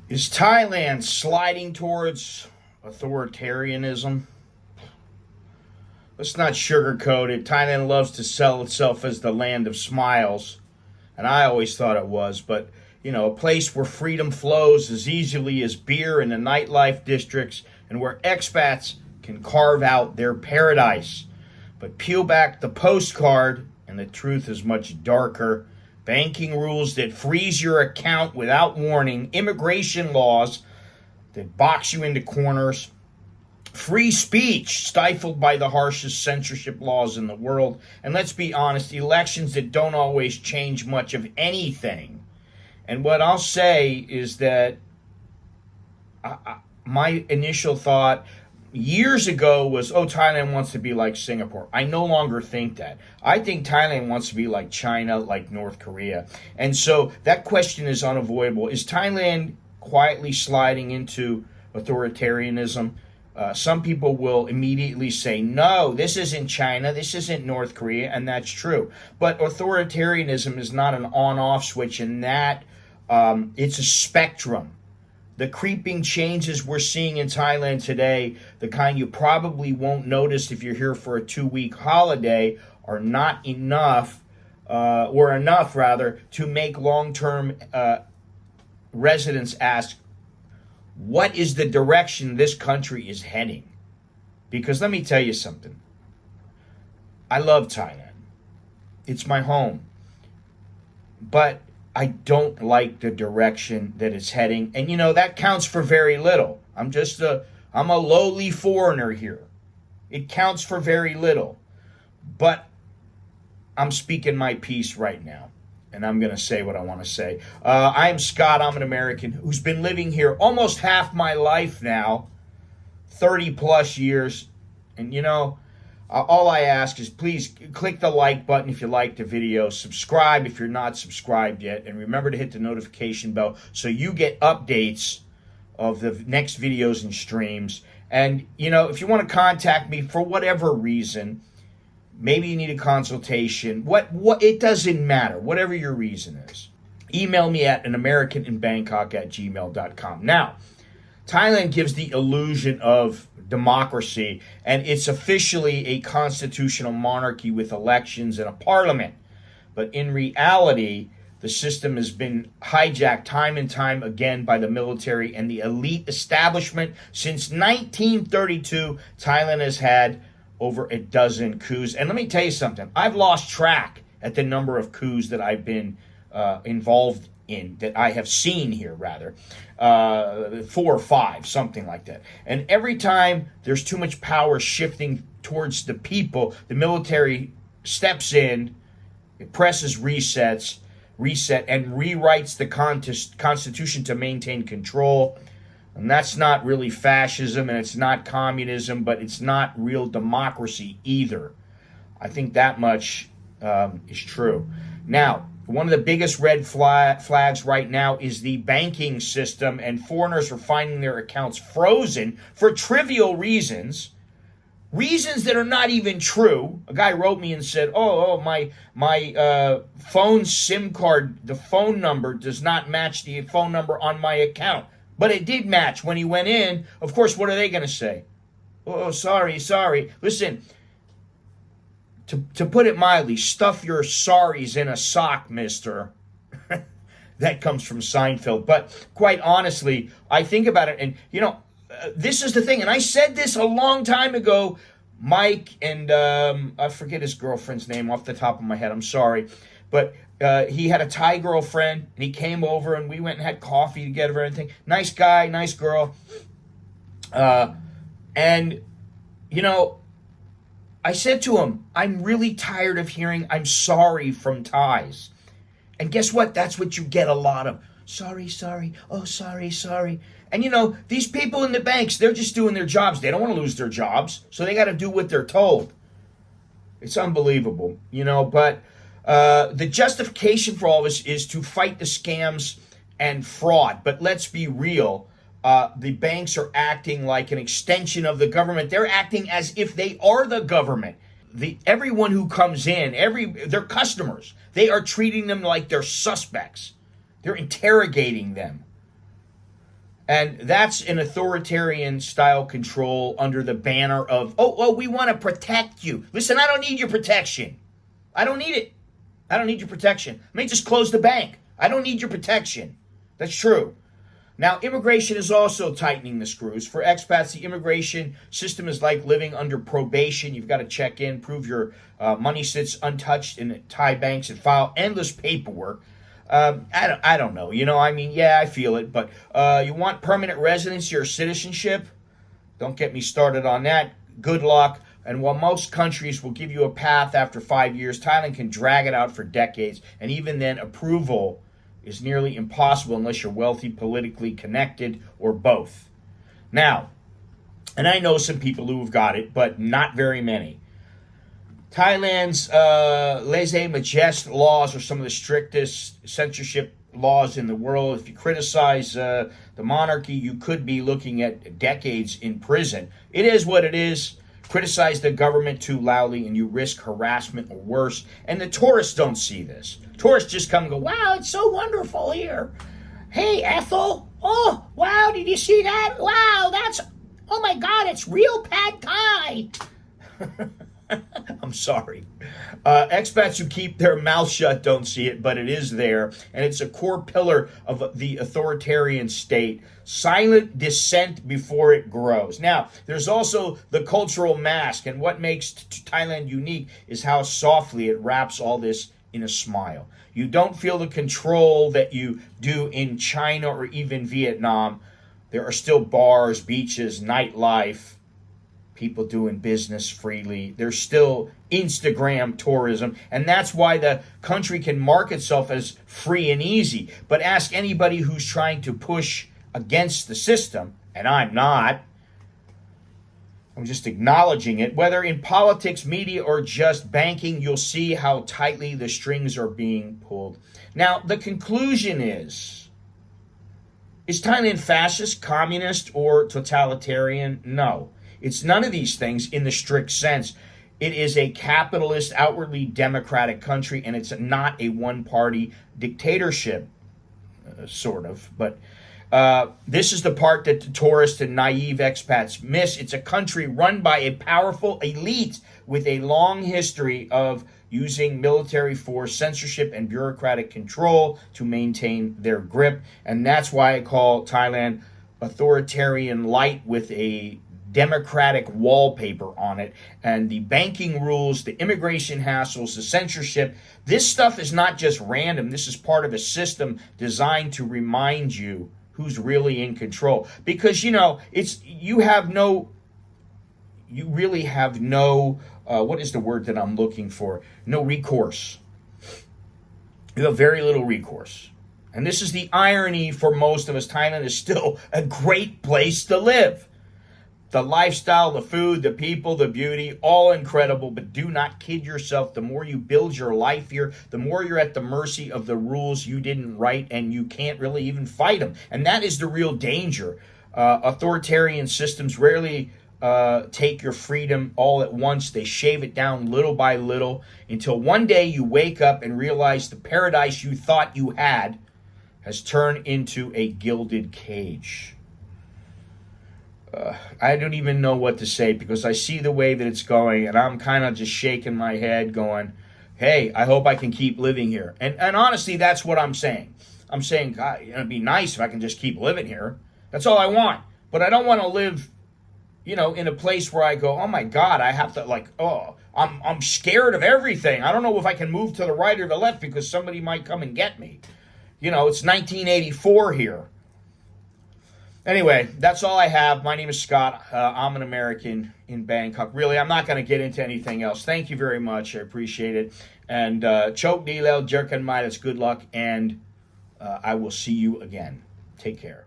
Is Thailand sliding towards authoritarianism? Let's not sugarcoat it. Thailand loves to sell itself as the land of smiles, and I always thought it was, but a place where freedom flows as easily as beer in the nightlife districts and where expats can carve out their paradise. But peel back the postcard, and the truth is much darker. Banking rules that freeze your account without warning, immigration laws that box you into corners, free speech stifled by the harshest censorship laws in the world, and let's be honest, elections that don't always change much of anything. And what I'll say is that my initial thought years ago was, Thailand wants to be like Singapore. I no longer think that. I think Thailand wants to be like China, like North Korea. And so that question is unavoidable. Is Thailand quietly sliding into authoritarianism? Some people will immediately say, no, this isn't China, this isn't North Korea, and that's true. But authoritarianism is not an on-off switch in that it's a spectrum. The creeping changes we're seeing in Thailand today, the kind you probably won't notice if you're here for a 2-week holiday, are not enough, or enough rather, to make long-term residents ask, what is the direction this country is heading? Because let me tell you something. I love Thailand. It's my home. But I don't like the direction that it's heading. And that counts for very little. I'm a lowly foreigner here. It counts for very little. But I'm speaking my piece right now. And I'm going to say what I want to say. I am Scott. I'm an American who's been living here almost half my life now. 30 plus years. And all I ask is please click the like button if you like the video. Subscribe if you're not subscribed yet. And remember to hit the notification bell so you get updates of the next videos and streams. And, if you want to contact me for whatever reason, maybe you need a consultation. What it doesn't matter, whatever your reason is. Email me at anamericaninbangkok@gmail.com. Now, Thailand gives the illusion of democracy, and it's officially a constitutional monarchy with elections and a parliament. But in reality, the system has been hijacked time and time again by the military and the elite establishment. Since 1932, Thailand has had over a dozen coups. And let me tell you something. I've lost track at the number of coups that I've been involved in, that I have seen here, rather. 4 or 5, something like that. And every time there's too much power shifting towards the people, the military steps in, it presses reset, and rewrites the Constitution to maintain control. And that's not really fascism, and it's not communism, but it's not real democracy either. I think that much is true. Now, one of the biggest red flags right now is the banking system, and foreigners are finding their accounts frozen for trivial reasons that are not even true. A guy wrote me and said, my phone SIM card, the phone number does not match the phone number on my account. But it did match when he went in. Of course, what are they going to say? Sorry. Listen, to put it mildly, stuff your sorries in a sock, mister. That comes from Seinfeld. But quite honestly, I think about it, and, this is the thing. And I said this a long time ago. Mike and I forget his girlfriend's name off the top of my head. I'm sorry. But he had a Thai girlfriend, and he came over, and we went and had coffee together and everything. Nice guy, nice girl. And, I said to him, I'm really tired of hearing I'm sorry from Thais. And guess what? That's what you get a lot of. Sorry. Oh, sorry. And, these people in the banks, they're just doing their jobs. They don't want to lose their jobs, so they got to do what they're told. It's unbelievable, but the justification for all this is to fight the scams and fraud. But let's be real. The banks are acting like an extension of the government. They're acting as if they are the government. Everyone who comes in, they're customers. They are treating them like they're suspects. They're interrogating them. And that's an authoritarian style control under the banner of, oh, we want to protect you. Listen, I don't need your protection. I don't need it. I don't need your protection. I may just close the bank. I don't need your protection. That's true. Now, immigration is also tightening the screws. For expats, the immigration system is like living under probation. You've got to check in, prove your money sits untouched in Thai banks, and file endless paperwork. I don't know. Yeah, I feel it. But you want permanent residency or citizenship? Don't get me started on that. Good luck. And while most countries will give you a path after 5 years, Thailand can drag it out for decades. And even then, approval is nearly impossible unless you're wealthy, politically connected, or both. Now, and I know some people who have got it, but not very many. Thailand's lèse-majesté laws are some of the strictest censorship laws in the world. If you criticize the monarchy, you could be looking at decades in prison. It is what it is. Criticize the government too loudly and you risk harassment or worse. And the tourists don't see this. Tourists just come and go, wow, it's so wonderful here. Hey, Ethel. Oh, wow, did you see that? Wow, oh my God, it's real pad Thai. I'm sorry. Expats who keep their mouth shut don't see it, but it is there. And it's a core pillar of the authoritarian state. Silent dissent before it grows. Now, there's also the cultural mask. And what makes Thailand unique is how softly it wraps all this in a smile. You don't feel the control that you do in China or even Vietnam. There are still bars, beaches, nightlife, people doing business freely. There's still Instagram tourism, and that's why the country can mark itself as free and easy. But ask anybody who's trying to push against the system, and I'm not. I'm just acknowledging it. Whether in politics, media, or just banking, you'll see how tightly the strings are being pulled. Now, the conclusion is Thailand fascist, communist, or totalitarian? No. It's none of these things in the strict sense. It is a capitalist, outwardly democratic country, and it's not a one-party dictatorship, sort of. But this is the part that the tourists and naive expats miss. It's a country run by a powerful elite with a long history of using military force, censorship, and bureaucratic control to maintain their grip. And that's why I call Thailand authoritarian light with a democratic wallpaper on it. And the banking rules, the immigration hassles, the censorship, this stuff is not just random. This is part of a system designed to remind you who's really in control. Because, you really have no, what is the word that I'm looking for? No recourse. You have very little recourse. And this is the irony for most of us. Thailand is still a great place to live. The lifestyle, the food, the people, the beauty, all incredible, but do not kid yourself. The more you build your life here, the more you're at the mercy of the rules you didn't write, and you can't really even fight them. And that is the real danger. Authoritarian systems rarely take your freedom all at once. They shave it down little by little until one day you wake up and realize the paradise you thought you had has turned into a gilded cage. I don't even know what to say because I see the way that it's going, and I'm kind of just shaking my head going, hey, I hope I can keep living here. And honestly, that's what I'm saying. I'm saying, God, it'd be nice if I can just keep living here. That's all I want. But I don't want to live, in a place where I go, oh my God, I have to I'm scared of everything. I don't know if I can move to the right or the left because somebody might come and get me. It's 1984 here. Anyway, that's all I have. My name is Scott. I'm an American in Bangkok. Really, I'm not going to get into anything else. Thank you very much. I appreciate it. And Chok Dail, Jerkan Midas, good luck, and I will see you again. Take care.